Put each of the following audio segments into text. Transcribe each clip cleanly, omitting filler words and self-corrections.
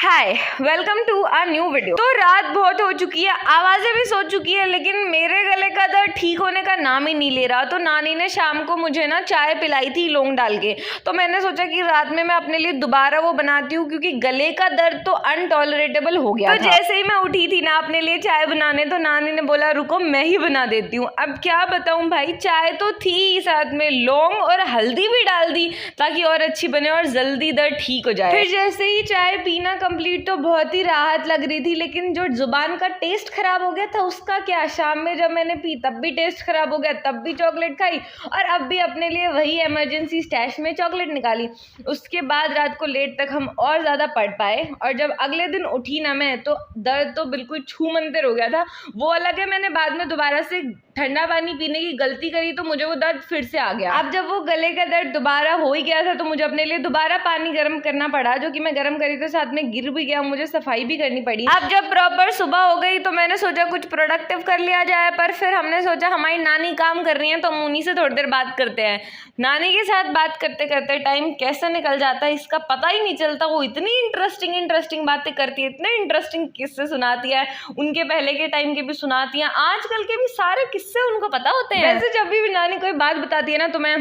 Hi, welcome to a new video. तो रात बहुत हो चुकी है, आवाजें भी सो चुकी है, लेकिन मेरे गले का दर्द ठीक होने का नाम ही नहीं ले रहा। तो नानी ने शाम को मुझे ना चाय पिलाई थी लौंग डाल के। तो मैंने सोचा कि रात में मैं अपने लिए दोबारा वो बनाती हूँ, क्योंकि गले का दर्द तो अनटॉलरेटेबल हो गया था। जैसे ही मैं उठी थी ना अपने लिए चाय बनाने, तो नानी ने बोला रुको मैं ही बना देती हूँ। अब क्या बताऊँ भाई, चाय तो थी, साथ में लौंग और हल्दी भी डाल दी ताकि और अच्छी बने और जल्दी दर्द ठीक हो जाए। फिर जैसे ही चाय पीना कंप्लीट, तो बहुत ही राहत लग रही थी, लेकिन जो जुबान का टेस्ट खराब हो गया था उसका क्या। शाम में जब मैंने पी तब भी टेस्ट खराब हो गया, तब भी चॉकलेट खाई और अब भी अपने लिए वही इमरजेंसी स्टैश में चॉकलेट निकाली। उसके बाद रात को लेट तक हम और ज्यादा पढ़ पाए, और जब अगले दिन उठी ना मैं, तो दर्द तो बिल्कुल छू मंतर हो गया था। वो अलग है, मैंने बाद में दोबारा से ठंडा पानी पीने की गलती करी तो मुझे वो दर्द फिर से आ गया। अब जब वो गले का दर्द दोबारा हो ही गया था, तो मुझे अपने लिए दोबारा पानी गर्म करना पड़ा, जो कि मैं गर्म करी तो साथ में गिर भी गया, मुझे सफाई भी करनी पड़ी। अब जब प्रॉपर सुबह हो गई तो मैंने सोचा कुछ प्रोडक्टिव कर लिया जाए, पर फिर हमने सोचा हमारी नानी काम कर रही है तो हम उन्हीं से थोड़ी देर बात करते हैं। नानी के साथ बात करते करते टाइम कैसे निकल जाता है इसका पता ही नहीं चलता। वो इतनी इंटरेस्टिंग बातें करती है, इतने इंटरेस्टिंग किस्से सुनाती है, उनके पहले के टाइम के भी सुनाती है, आजकल के भी सारे किस्से उनको पता होते हैं। वैसे जब भी नानी कोई बात बताती है ना, तो मैं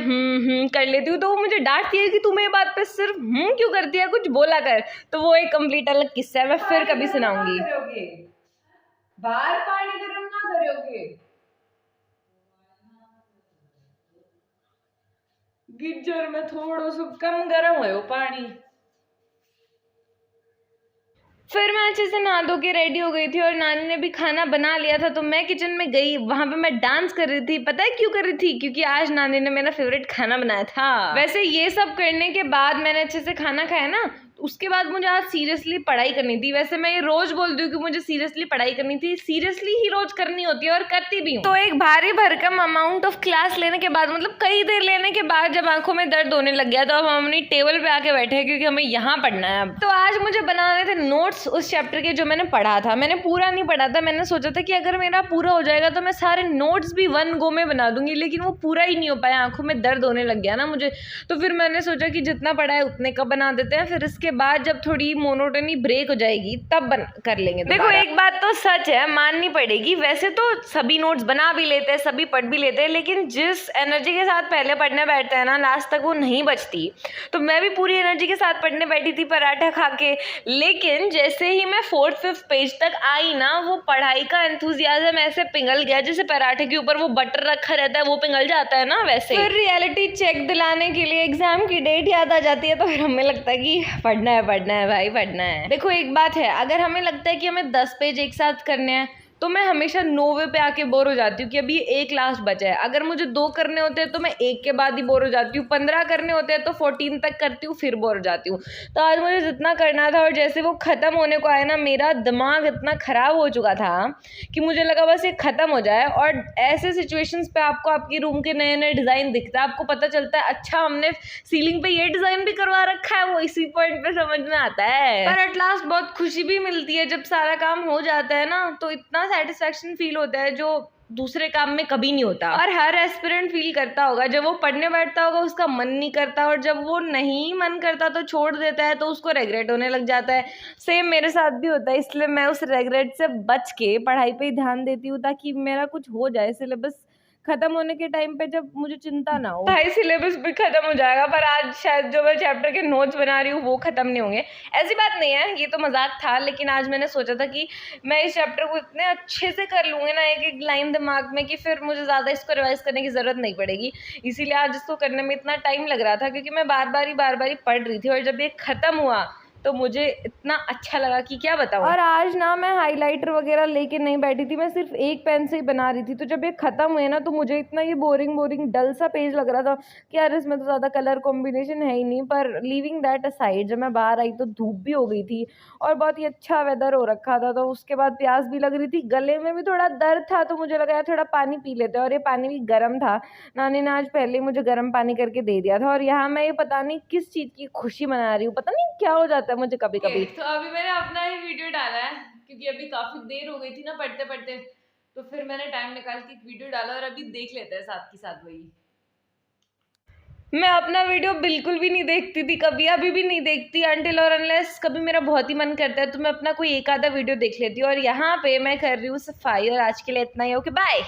कर लेती हूँ, तो वो मुझे डांटती है कि तुम्हें बात पे सिर्फ क्यों करती है, कुछ बोला कर। तो वो एक कंप्लीट अलग किस्सा है, मैं फिर कभी सुनाऊंगी। बाहर पानी गर्म ना करोगे, गिज्जर में थोड़ा सा कम गर्म हो पानी। फिर मैं अच्छे से नहा धो के रेडी हो गई थी और नानी ने भी खाना बना लिया था, तो मैं किचन में गई। वहां पे मैं डांस कर रही थी। पता है क्यों कर रही थी? क्योंकि आज नानी ने मेरा फेवरेट खाना बनाया था। वैसे ये सब करने के बाद मैंने अच्छे से खाना खाया ना, उसके बाद मुझे आज सीरियसली पढ़ाई करनी थी। वैसे मैं ये रोज बोलती हूँ कि मुझे सीरियसली पढ़ाई करनी थी, सीरियसली ही रोज करनी होती है और करती भी हूँ। तो एक भारी भरकम अमाउंट ऑफ क्लास लेने के बाद, मतलब कई देर लेने के बाद, जब आंखों में दर्द होने लग गया, तो अब हम अपनी टेबल पे आके बैठे हैं, क्योंकि हमें यहाँ पढ़ना है अब। तो आज मुझे बनाने थे नोट्स उस चैप्टर के जो मैंने पढ़ा था। मैंने पूरा नहीं पढ़ा था, मैंने सोचा था कि अगर मेरा पूरा हो जाएगा तो मैं सारे नोट्स भी वन गो में बना दूंगी, लेकिन वो पूरा ही नहीं हो पाया, आंखों में दर्द होने लग गया ना मुझे। तो फिर मैंने सोचा कि जितना पढ़ा है उतने का बना देते हैं, फिर इसके बाद जब थोड़ी मोनोटनी ब्रेक हो जाएगी तब कर लेंगे। देखो एक बात तो सच है, माननी पड़ेगी, वैसे तो सभी नोट्स बना भी लेते हैं, सभी पढ़ भी लेते हैं, लेकिन जिस एनर्जी के साथ पहले पढ़ने बैठते हैं ना, लास्ट तक वो नहीं बचती। तो मैं भी पूरी एनर्जी के साथ पढ़ने बैठी थी पराठा खा के, लेकिन जैसे ही मैं 4th-5th पेज तक आई ना, वो पढ़ाई का एंथुजियाज्म ऐसे पिघल गया जैसे पराठे के ऊपर वो बटर रखा रहता है वो पिघल जाता है ना, वैसे। फिर रियलिटी चेक दिलाने के लिए एग्जाम की डेट याद आ जाती है, तो फिर हमें लगता है कि पढ़ना है भाई, पढ़ना है। देखो एक बात है, अगर हमें लगता है कि हमें 10 पेज एक साथ करने हैं, तो मैं हमेशा 9वें पे आके बोर हो जाती हूँ कि अभी एक लास्ट बचा है। अगर मुझे 2 करने होते हैं तो मैं 1 के बाद ही बोर हो जाती हूँ, 15 करने होते हैं तो 14 तक करती हूँ, फिर बोर हो जाती हूँ। तो आज मुझे जितना करना था, और जैसे वो खत्म होने को आया ना, मेरा दिमाग इतना खराब हो चुका था कि मुझे लगा बस ये खत्म हो जाए। और ऐसे सिचुएशंस पे आपको आपकी रूम के नए नए डिजाइन दिखता है, आपको पता चलता है अच्छा हमने सीलिंग पे ये डिजाइन भी करवा रखा है, वो इसी पॉइंट पे समझ में आता है। पर एट लास्ट बहुत खुशी भी मिलती है जब सारा काम हो जाता है ना, तो इतना सेटिस्फैक्शन फील होता है जो दूसरे काम में कभी नहीं होता। और हर एस्पिरेंट फील करता होगा, जब वो पढ़ने बैठता होगा उसका मन नहीं करता, और जब वो नहीं मन करता तो छोड़ देता है, तो उसको रेग्रेट होने लग जाता है। सेम मेरे साथ भी होता है, इसलिए मैं उस रेग्रेट से बच के पढ़ाई पे ही ध्यान देती हूँ, ताकि मेरा कुछ हो जाए सिलेबस खत्म होने के टाइम पे, जब मुझे चिंता ना हो। भाई सिलेबस भी खत्म हो जाएगा, पर आज शायद जो मैं चैप्टर के नोट्स बना रही हूँ वो खत्म नहीं होंगे। ऐसी बात नहीं है, ये तो मजाक था, लेकिन आज मैंने सोचा था कि मैं इस चैप्टर को इतने अच्छे से कर लूँगी ना, एक एक लाइन दिमाग में, कि फिर मुझे ज़्यादा इसको रिवाइज करने की ज़रूरत नहीं पड़ेगी। इसीलिए आज इसको करने में इतना टाइम लग रहा था, क्योंकि मैं बार बार ही पढ़ रही थी, और जब ये खत्म हुआ तो मुझे इतना अच्छा लगा कि क्या बताऊँ। और आज ना मैं हाइलाइटर वगैरह लेके नहीं बैठी थी, मैं सिर्फ एक पेन से ही बना रही थी। तो जब ये खत्म हुए ना, तो मुझे इतना ये बोरिंग डल सा पेज लग रहा था कि यार इसमें तो ज़्यादा कलर कॉम्बिनेशन है ही नहीं। पर लीविंग दैट असाइड, जब मैं बाहर आई तो धूप भी हो गई थी और बहुत ही अच्छा वेदर हो रखा था, तो उसके बाद प्यास भी लग रही थी, गले में भी थोड़ा दर्द था, तो मुझे लगा यार थोड़ा पानी पी लेते हैं। और ये पानी भी गर्म था, नानी ने आज पहले ही मुझे गर्म पानी करके दे दिया था। और यहाँ मैं ये पता नहीं किस चीज़ की खुशी मना रही हूँ, पता नहीं क्या हो जाता है मुझे कभी कभी। तो अभी मैंने अपना ही वीडियो डाला है, क्योंकि अभी काफी देर हो गई थी ना पढ़ते पढ़ते, तो फिर मैंने टाइम निकाल के एक वीडियो डाला, और अभी देख लेते हैं साथ के साथ वही। मैं अपना वीडियो बिल्कुल भी नहीं देखती थी कभी, अभी भी नहीं देखती अनटिल और अनलेस कभी मेरा बहुत ही मन करता है तो मैं अपना कोई एक आधा वीडियो देख लेती हूँ। और यहाँ पे मैं कर रही हूँ सफाई और आज के लिए इतना ही। Okay bye.